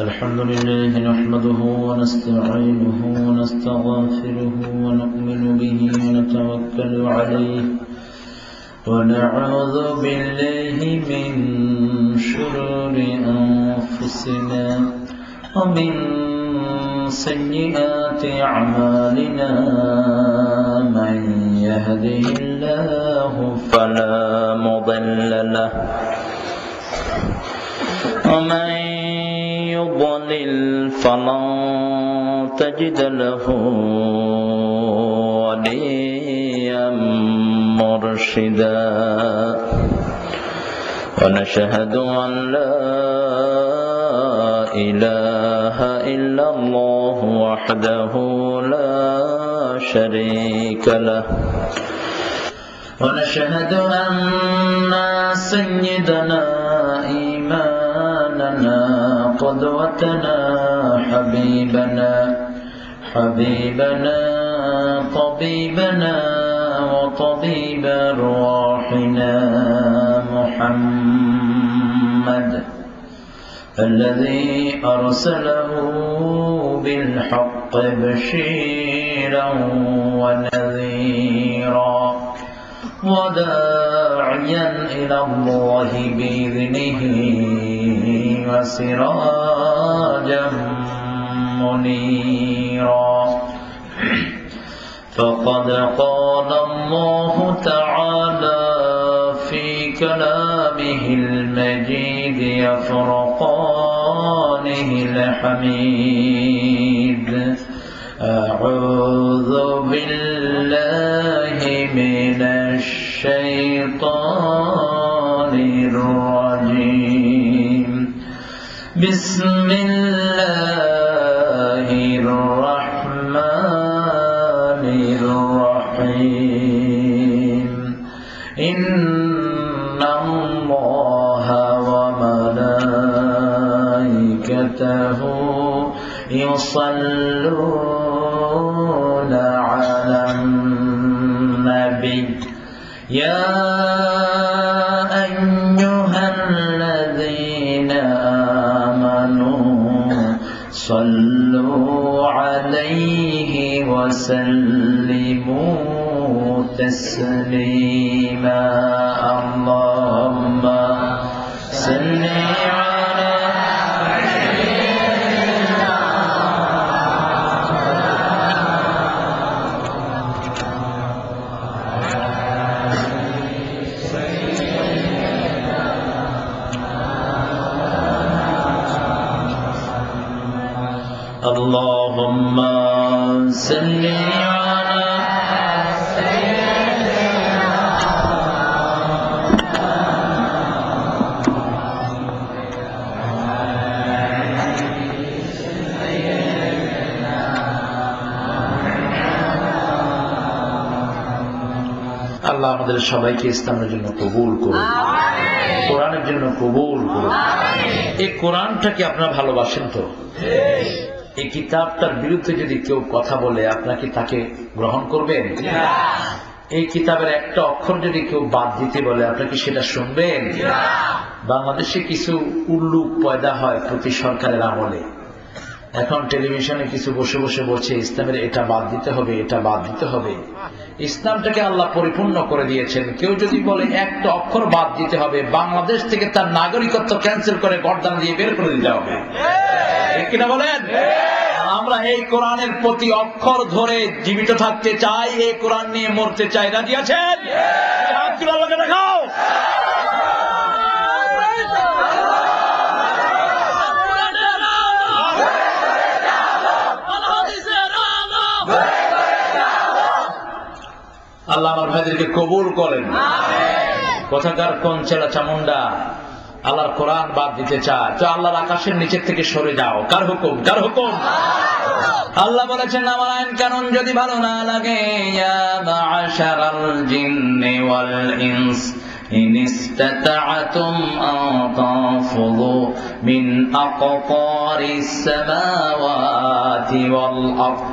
الحمد لله نحمده ونستعينه ونستغفره ونؤمن به ونتوكل عليه ونعوذ بالله من شرور أنفسنا ومن سيئات أعمالنا من يهده الله فلا مضل له ومن يضلل فلن تجد له وليا مرشدا ونشهد أن لا إله إلا الله وحده لا شريك له ونشهد أن سيدنا إمامنا قدوتنا حبيبنا طبيبنا وطبيب أرواحنا محمد الذي أرسله بالحق بشيرا ونذيرا وداعيا إلى الله بإذنه وسراجا منيرا فقد قال الله تعالى في كلامه المجيد فرقانه الحميد أعوذ بالله من الشيطان الرجيم بسم الله الرحمن الرحيم إن الله وملائكته يصلون على النبي يا أيها الذين آمنوا صلوا عليه وسلموا تسليما اللهم صل على اللهم صل على আল্লাহ আমাদের সবাইকে ইসলামের জন্য কবুল করুন, কোরআনের জন্য কবুল করুন। এই কোরআনটাকে আপনারা ভালোবাসেন তো? এই কিতাবটার বিরুদ্ধে যদি কেউ কথা বলে আপনাকে তাকে গ্রহণ করবেন? এই কিতাবের একটা অক্ষর যদি কেউ বাদ দিতে বলে আপনাকে সেটা শুনবেন? বাংলাদেশে কিছু উল্লুক পয়দা হয় প্রতি সরকারের আমলে। এখন টেলিভিশনে কিছু বসে বসে বলছে ইসলামের এটা বাদ দিতে হবে, এটা বাদ দিতে হবে। ইসলামটাকে আল্লাহ পরিপূর্ণ করে দিয়েছেন। কেউ যদি বলে একটা অক্ষর বাদ দিতে হবে, বাংলাদেশ থেকে তার নাগরিকত্ব ক্যান্সেল করে গর্দান দিয়ে বের করে দিতে হবে। ঠিক কিনা বলেন? আমরা এই কোরআনের প্রতি অক্ষর ধরে জীবিত থাকতে চাই, এই কোরআন নিয়ে মরতে চাই। রাজি আছেন? দেখাও। আল্লাহ আমার ভাইদেরকে কবুল করেন। কোথাকার কোন ছেলা চামুন্ডা আল্লাহর কোরআন বাদ দিতে চায়, তো আল্লাহর আকাশের নিচের থেকে সরে যাও। কার হুকুম? কার হুকুম? আল্লাহ বলেছেন আমার আইন কানুন যদি ভালো না লাগে, ইয়া মা'শারাল জিন্নি ওয়াল ইনস ইন ইসতাতা'তুম আন তানফুযু মিন আকতারিস সামাওয়াতি ওয়াল আরদ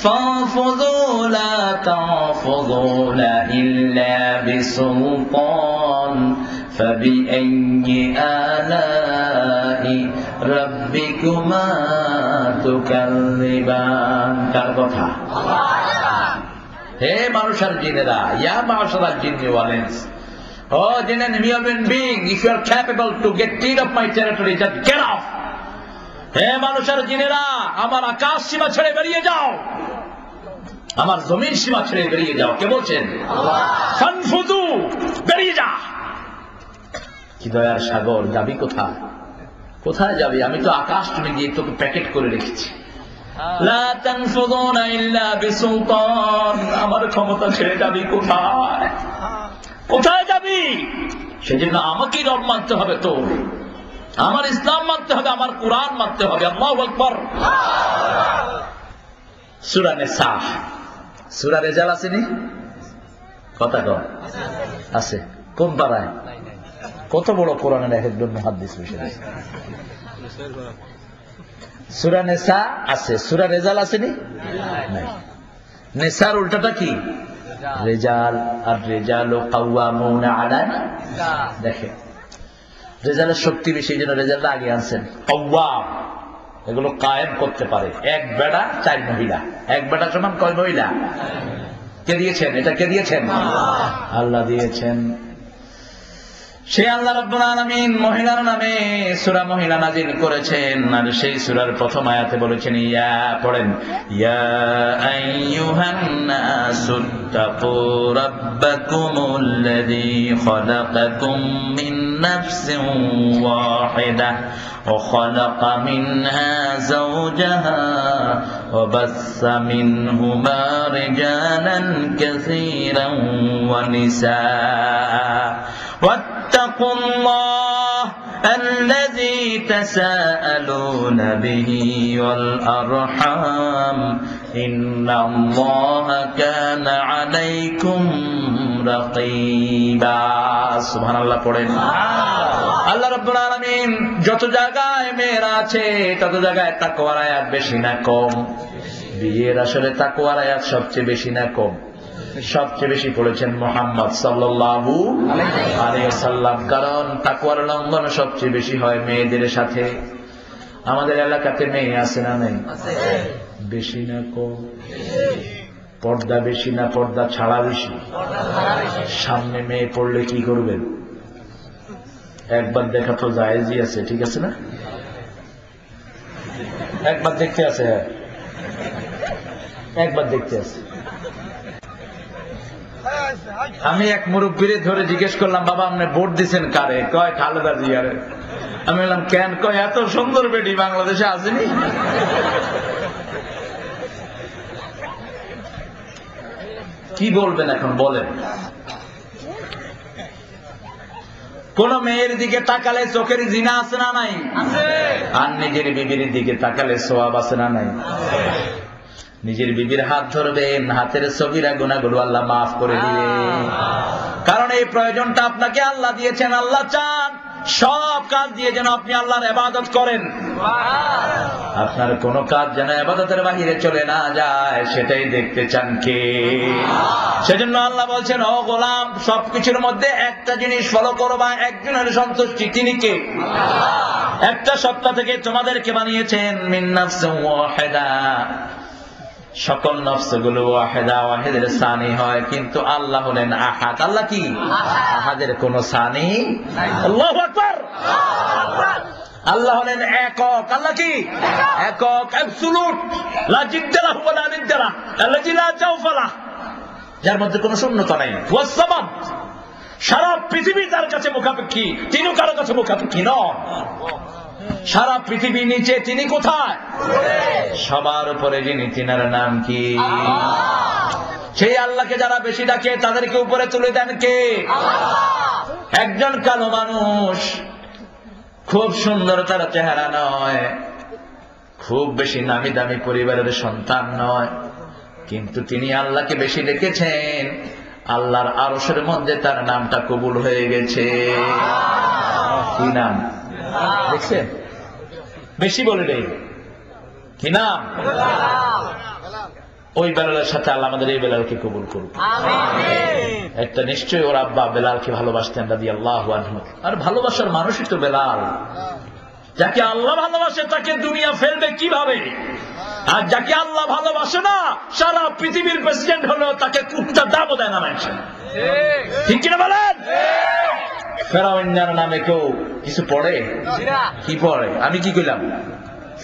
فانفذوا لا تنفذون إلا بسلطان فبأي آلاء ربكما تكذبان কার কথা? হে মানুষের জিনেরা, ইয়া মাশারাল জিন্নি ওয়াল ইনস, oh jinn and human being, if you are capable to get rid of my territory, just get off. হে মানুষের জিনেরা, আমার আকাশ সীমা ছেড়ে বেরিয়ে যাও, আমার জমিন সীমা ছেড়ে বেরিয়ে যাও। কে বলছেন? আল্লাহ। ফানফুযু, বেরিয়ে যা। কি দয়ার সাগর, যাবি কোথায়? কোথায় যাবি? আমি তো আকাশ তুমি দিয়ে তোকে প্যাকেট করে রেখেছি। লা তানফুযুনা ইল্লা বিসুলতান, আমার ক্ষমতা ছেড়ে যাবি কোথায়? কোথায় যাবি? সেজন্য আমাকে রব মানতে হবে, তো আমার ইসলাম মানতে হবে, আমার কুরআন মানতে হবে। আল্লাহু আকবার। সূরা নিসা, সূরা রেজাল আসেনি? কথা কয় আছে? কোন পারায়? কত বড় কোরআনের একজন মুহাদ্দিস বসে আছে। সূরা নিসা আছে, সূরা রেজাল আসেনি? নাই। নিসার উল্টাটা কি? রেজাল। আর রেজালু কাওয়ামুনা আলা, দেখেন রেজালের শক্তি বেশি, এই জন্য রেজালটা আগে আনছেন। কাওয়াম, এগুলো কায়েম করতে পারে। এক বেড়া 4 মহিলা, এক বেড়া সমান কয় মহিলা? কে দিয়েছেন? এটা কে দিয়েছেন? আল্লাহ দিয়েছেন। সেই আল্লাহ রাব্বুল আলামিন মহিলার নামে সূরা মহিলা নাযিল করেছেন। আর সেই সূরার প্রথম আয়াতে বলেছেন, ইয়া, পড়েন, ইয়া আইয়ুহান নাসুত্তাকু রাব্বাকুমুল্লাযী খালাকাকুম মিন নাফসিন ওয়াহিদাহ ওয়া খালাকা মিনহা যাওজাহা ওয়া বাসসা মিনহুমা রিজালান কাসীরান ওয়া নিসাআ واتقوا الله الذي تساءلون به والأرحام إن الله كان عليكم رقيبا। সুবহান আল্লাহ পড়েন। আল্লাহ রাব্বুল আলামিন যত জায়গায় মেয়েরা আছে তত জায়গায় তাকওয়ার আয়াত বেশি না কম? বিয়ের আসলে তাকওয়ার আয়াত সবচেয়ে বেশি না কম? সবচেয়ে বেশি পড়েছেন মুহাম্মদ সাল্লাল্লাহু আলাইহি ওয়াসাল্লাম, কারণ তাকওয়ার লঙ্ঘন সবচেয়ে বেশি হয় মেয়েদের সাথে। আমাদের এলাকাতে মেয়ে আছে না নাই? বেশি না কম? পর্দা বেশি না পর্দা ছাড়া বেশি? সামনে মেয়ে পড়লে কি করবেন? একবার দেখা তো জায়েজই আছে, ঠিক আছে না? একবার দেখতে আছে, একবার দেখতে আছে। আমি এক মুরব্বীরে ধরে জিজ্ঞেস করলাম, বাবা আপনি ভোট দিচ্ছেন কারে? কয় খালেদা জিয়ারে। আমি বললাম কেন? কয় এত সুন্দর বেটি বাংলাদেশে আসেনি। কি বলবেন এখন বলেন? কোন মেয়ের দিকে তাকালে চোখের জিনা আছে না নাই? আর নিজের বিবির দিকে তাকালে সওয়াব আছে না নাই? নিজের বিবির হাত ধরবেন, হাতের সগীরা গুনাহগুলো আল্লাহ মাফ করে দিবে। কারণ এই প্রয়োজনটা আপনাকে আল্লাহ দিয়েছেন। আল্লাহ চান সব কাজ দিয়ে যেন আপনি আল্লাহর ইবাদত করেন। আপনার কোন কাজ যেন ইবাদতের বাহিরে চলে না যায়, সেটাই দেখতে চান কে? সেজন্য আল্লাহ বলছেন, ও গোলাম, সবকিছুর মধ্যে একটা জিনিস ফলো করবা, একজনের সন্তুষ্টি। তিনি কে? একটা সত্তা থেকে তোমাদেরকে বানিয়েছেন, মিন নাফসিন ওয়াহিদা। সকল নফসগুলো ওয়াহিদা, ওয়াহিদের সানি হয়, কিন্তু আল্লাহ হলেন আহাদ। আল্লাহ কি? আহাদের কোন সানি? আল্লাহু আকবার। আল্লাহ হলেন একক। আল্লাহ কি? একক, অ্যাবসলিউট, লা জিদ্দা লাহু ওয়া লা নিদ্দা লাহু, আল্লাযী লা জাওফা লাহু, যার মধ্যে কোনো শূন্যতা নাই। ওয়াস সামাদ, সারা পৃথিবী তার কাছে মুখাপেক্ষী, তিনি কারো কাছে মুখাপেক্ষী নন। সারা পৃথিবী নিচে, তিনি কোথায়? সবার উপরে যিনি, তিনার নাম কি? সেই আল্লাহকে যারা বেশি ডাকে তাদেরকে উপরে তুলে দেন কে? একজন কালো মানুষ, খুব সুন্দর তার চেহারা নয়, খুব বেশি নামি দামি পরিবারের সন্তান নয়, কিন্তু তিনি আল্লাহকে বেশি ডেকেছেন। আল্লাহর আরশের মধ্যে তার নামটা কবুল হয়ে গেছে। কি নাম? দেখছেন? বেশি বলে দেই, কি নাম? ওই বেলালের সাথে আল্লাহ আমাদের এই বেলালকে কবুল করুন। একটা নিশ্চয়ই ওর আব্বা বেলালকে ভালোবাসতেন রাদিয়াল্লাহু আনহু। আর ভালোবাসার মানুষই তো বেলাল। যাকে আল্লাহ ভালোবাসে তাকে দুনিয়া ফেলবে কিভাবে? আর যাকে আল্লাহ ভালোবাসে না, সারা পৃথিবীর প্রেসিডেন্ট হলেও তাকে কুত্তা দামও দেয় না মানুষ। ঠিক কিনা বলেন? ফেরাউন্নার নামে কেউ কিছু পড়ে? কি পড়ে? আমি কি কইলাম?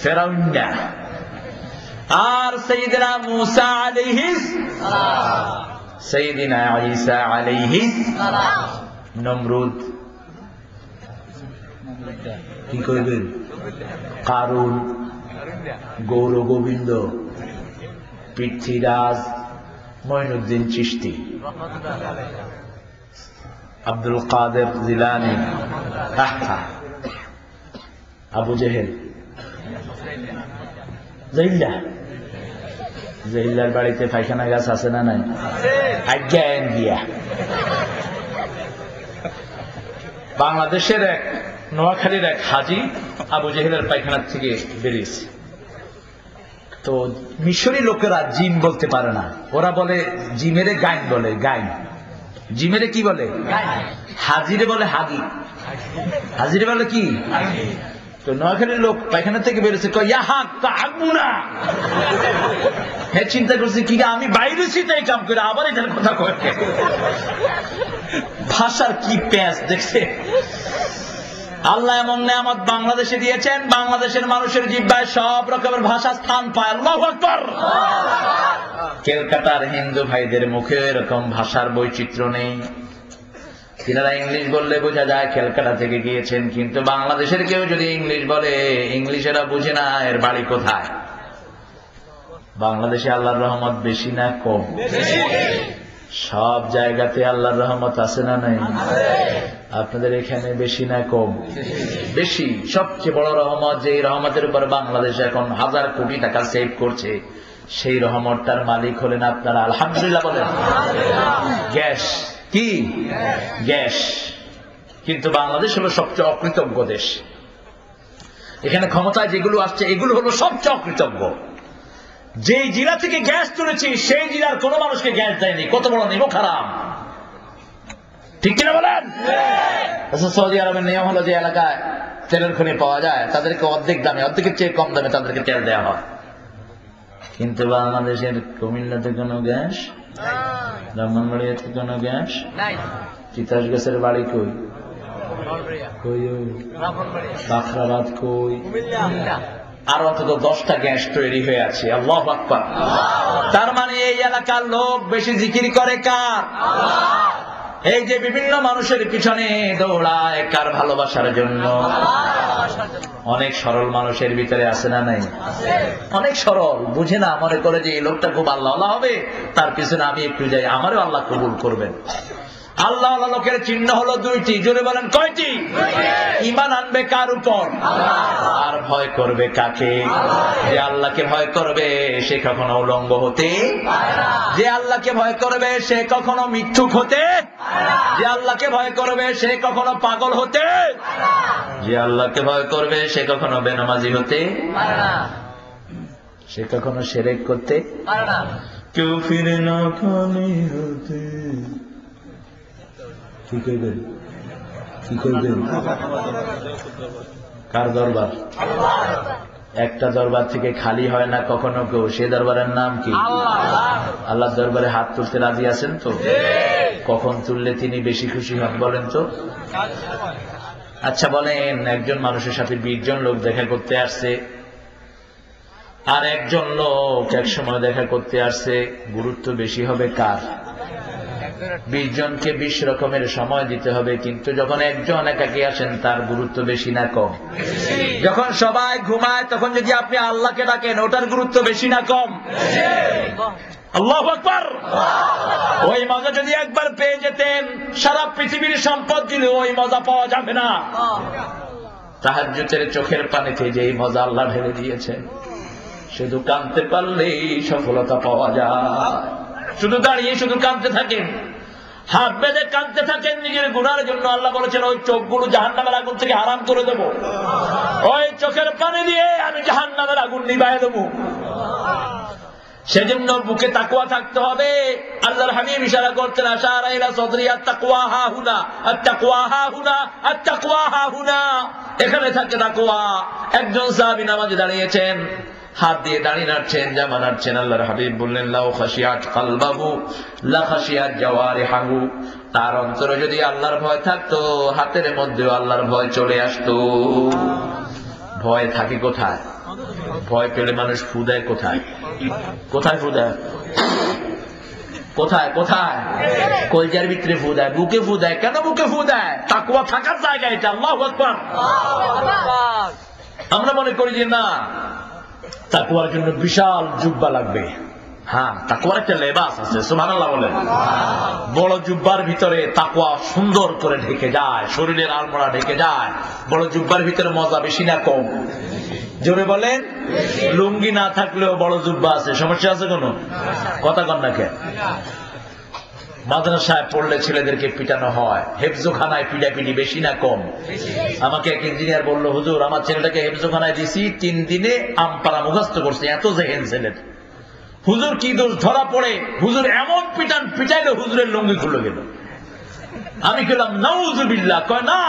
ফেরাউন্না। আর সাইয়েদনা মুসা আলাইহিস সালাম, সাইয়েদনা ঈসা আলাইহিস সালাম, নমরুদ কি করবেন? কারুন, গৌর গোবিন্দ, পৃথ্বীরাজ, মঈনুদ্দিন চিশতি, আব্দুল কাদের জিলানী, আবু জেহেল, জহিল্লার বাড়িতে পায়খানা গাছ আছে না নাই? আজ্ঞা দিয়া বাংলাদেশের এক নোয়াখালীর এক হাজি আবু জেহেলের পায়খানার থেকে বেরিয়েছে। তো মিশরি লোকেরা জিম বলতে পারে না, ওরা বলে জিমেরে গাইন বলে। গাইন জিমেরে কি বলে? হাজিরে বলে হাগি। হাজিরে বলে কি? তো নোয়াখালীর লোক পায়খানা থেকে বেরিয়েছে, হ্যাঁ চিন্তা করছি কি আমি বাইরেছি তাই কাম করে আবার এখানে কথা কয়ে। ভাষার কি প্যাঁচ দেখছে। আল্লাহ এমন নেয়ামত বাংলাদেশে দিয়েছেন, বাংলাদেশের মানুষের জিহ্বায় সব রকমের ভাষা স্থান পায়। আল্লাহু আকবার। ক্যালকাটার হিন্দু ভাইদের মুখে এরকম ভাষার বৈচিত্র্য নেই। তিনারা ইংলিশ বললে বোঝা যায় ক্যালকাটা থেকে গিয়েছেন, কিন্তু বাংলাদেশের কেউ যদি ইংলিশ বলে, ইংলিশেরা বুঝে না এর বাড়ি কোথায়। বাংলাদেশে আল্লাহর রহমত বেশি না কম? সব জায়গাতে আল্লাহর রহমত আছে না নাই? আপনাদের এখানে বেশি না কম? বেশি। সবচেয়ে বড় রহমত, যে রহমতের উপর বাংলাদেশ এখন 1000 কোটি টাকা সেভ করছে, সেই রহমতটার মালিক হলেন আপনারা। আলহামদুলিল্লাহ বলেন। গ্যাস কি? গ্যাস। কিন্তু বাংলাদেশ হলো সবচেয়ে অকৃতজ্ঞ দেশ। এখানে ক্ষমতায় যেগুলো আসছে এগুলো হলো সবচেয়ে অকৃতজ্ঞ। যেই জিলা থেকে গ্যাস তুলেছি সেই জিলার কোন মানুষকে গ্যাস দেয়নি। কত বড় নিমক হারাম। ঠিক কিনা বলেন? সৌদি আরবের নিয়ম হলো যে এলাকায় তেলের খনি পাওয়া যায় তাদেরকে অর্ধেক দামে, অর্ধেকের চেয়ে কম দামে তাদেরকে তেল দেওয়া হয়। কিন্তু বাংলাদেশের কুমিল্লাতে কোনো গ্যাস, ব্রাহ্মণবাড়িয়াতে কোনো গ্যাস, তিতাস গাছের বাড়ি কই? বাখরাবাদ কই? আর অন্তত 10টা গ্যাস তৈরি হয়ে আছে। আল্লাহু আকবার। তার মানে এই এলাকার লোক বেশি জিকির করে কার? এই যে বিভিন্ন মানুষের পিছনে দৌড়ায় কার? ভালোবাসার জন্য। অনেক সরল মানুষের ভিতরে আছে না নাই? অনেক সরল, বুঝে না, মনে করে যে এই লোকটা খুব আল্লাহ হবে, তার পিছনে আমি একটু যাই, আমারও আল্লাহ কবুল করবেন। আল্লাহ লোকের চিহ্ন হলো 2টি। জোরে বলেন কয়টি? ঈমান আনবে কার উপর? আর ভয় করবে কাকে? যে আল্লাহকে ভয় করবে সে কখনো উলঙ্গ হতে, যে আল্লাহকে ভয় করবে সে কখনো মিথ্যুক হতে, যে আল্লাহকে ভয় করবে সে কখনো পাগল হতে, যে আল্লাহকে ভয় করবে সে কখনো বেনামাজি হতে, সে কখনো শিরক করতে, কেউ ফিরে না খালি হতে। কি করবেন? কি করবেন? কার দরবার? একটা দরবার থেকে খালি হয় না কখনো কেউ। সে দরবারের নাম কি? আল্লাহর দরবারে হাত তুলতে রাজি আছেন তো? কখন তুললে তিনি বেশি খুশি হন বলেন তো? আচ্ছা বলেন, একজন মানুষের সাথে 20 জন লোক দেখা করতে আসছে, আর একজন লোক এক সময় দেখা করতে আসছে, গুরুত্ব বেশি হবে কার? 20 জনকে 20 রকমের সময় দিতে হবে, কিন্তু যখন একজন একাকী আসেন তার গুরুত্ব বেশি না কম? যখন সবাই ঘুমায় তখন যদি আপনি আল্লাহকে ডাকেন ওটার গুরুত্ব বেশি না কম? আল্লাহু আকবার। ওই মজা যদি একবার পেয়ে যেতেন, সারা পৃথিবীর সম্পদ দিলে ওই মজা পাওয়া যাবে না। তাহাজ্জুদের চোখের পানিতে যে মজা আল্লাহ ঢেলে দিয়েছেন, শুধু কাঁদতে পারলেই সফলতা পাওয়া যায়। শুধু দাঁড়িয়ে শুধু কাঁদতে থাকেন, হাত বেঁধে কাঁদতে থাকেন নিজের গুনার জন্য। আল্লাহ বলেছেন ওই চোখগুলো জাহান্নামের আগুন থেকে হারাম করে দেব, ওই চোখের পানি দিয়ে আমি জাহান্নামের আগুন নিভাইয়ে দেব। সেজন্য বুকে তাকওয়া থাকতে হবে। আল্লাহর হাবিব ইশারা করতেন, আশারা ইলা সাদরি আত-তাকওয়া হাহুনা, আত-তাকওয়া হাহুনা, আত-তাকওয়া হাহুনা। এখানে থাকে তাকওয়া। একজন সাহাবী নামাজে দাঁড়িয়েছেন, হাত দিয়ে দাঁড়ি নাড়ছেন, জামা নাড়ছেন। আল্লাহর হাবিব বললেন, লাউ খাশিয়াত কলবাহু লা খাশিয়াত জাওয়ারিহু। তার অন্তরে যদি আল্লাহর ভয় থাকতো, হাতের মধ্যেও আল্লাহর ভয় চলে আসতো। ভয় থাকে কোথায়? ভয় পেলে মানুষ ফু দেয় কোথায়? কোথায় ফু দেয়? কোথায় কোথায়? কলজার ভিতরে ফু দেয়, বুকে ফু দেয়। কেন বুকে ফু দেয়? তাকওয়া থাকার জায়গা এটা। আল্লাহু আকবার। আমরা মনে করি যে না, তাকওয়ার জন্য বিশাল জুব্বা লাগবে। হ্যাঁ, তাকওয়ার একটা লেবাস আছে, সুবহানাল্লাহ বলেন। বড় জুব্বার ভিতরে তাকওয়া সুন্দর করে ঢেকে যায়, শরীরের আলমোড়া ঢেকে যায়। বড় জুব্বার ভিতরে মজা বেশি না কম? জোরে বলেন। লুঙ্গি না থাকলেও বড় জুব্বা আছে, সমস্যা আছে কোনো? কথা কন না কেন? মাদ্রাসায় পড়লে ছেলেদেরকে পিটানো হয়, হেফজোখানায় পিটাপিটি বেশি না কম? আমাকে এক ইঞ্জিনিয়ার বলল, হুজুর আমার ছেলেটাকে হেফজোখানায় দিছি, 3 দিনে আমপাড়া মুখস্থ করছে, এত জেহেন ছেলের। হুজুর কি দোষ? ধরা পড়ে হুজুর এমন পিটাইলো হুজুরের লুঙ্গি খুলে গেল। আমি গেলাম নাউজুবিল্লাহ। কয় না,